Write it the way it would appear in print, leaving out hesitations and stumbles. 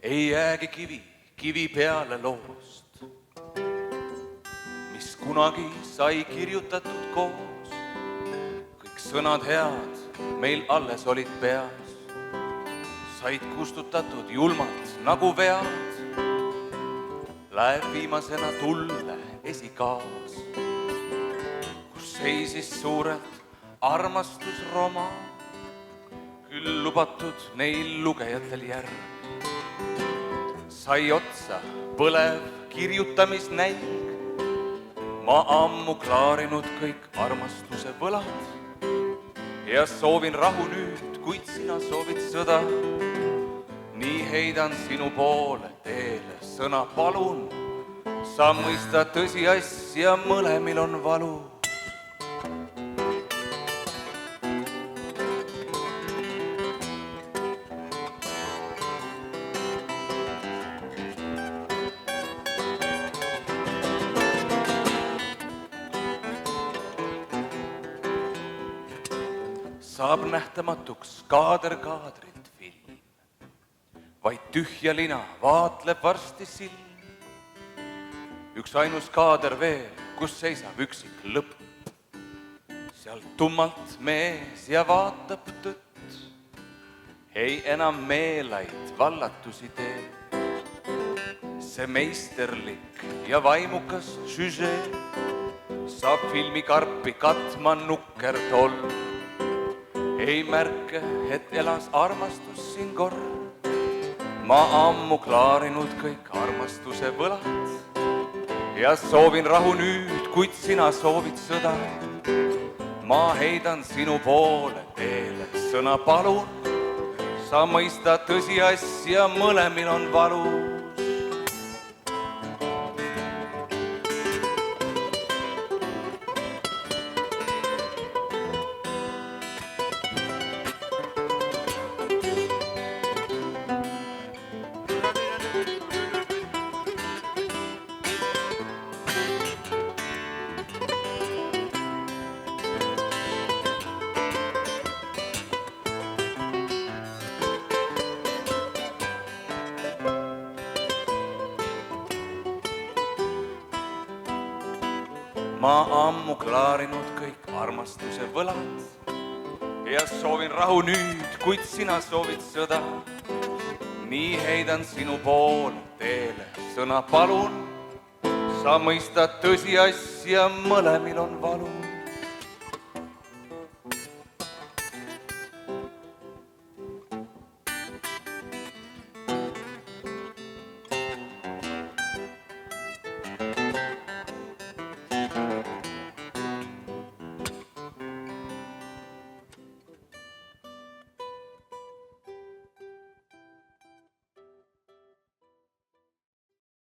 ei jäägi kivi peale loost, mis kunagi sai kirjutatud koos. Kõik sõnad head meil alles olid peas, said kustutatud julmalt nagu vead. Läheb viimasena tulle esikaas, kus seisis suurelt armastusromaan, küll lubatud neil lugejatel järg. Sai otsa põlev kirjutamisnäig, ma ammu klaarinud kõik armastuse võlad ja soovin rahu nüüd, kuid sina soovid sõda. Nii heidan sinu poole teele sõna palun, sa mõista tõsiasja, mõlemil on valu. Saab nähtamatuks kaader kaadrilt film, vaid tühja lina vaatleb varsti silm. Üks ainus kaader veel, kus seisab üksik lõpp, seal tummalt mees ja vaatab tõtt. Ei enam meelaid vallatusi tee, see meisterlik ja vaimukas süžee saab filmikarpi katma nukker toll. Ei märke, et elas armastus siin kord, ma ammu klaarinud kõik armastuse võlad ja soovin rahu nüüd, kuid sina soovid sõda. Ma heidan sinu poole teele sõna palun, sa mõista tõsiasja, mõlemil on valus. Ma ammu klaarinud kõik armastuse võlad ja soovin rahu nüüd, kuid sina soovid sõda. Nii heidan sinu poole teele sõna palun, sa mõista tõsiasja, mõlemil on valu.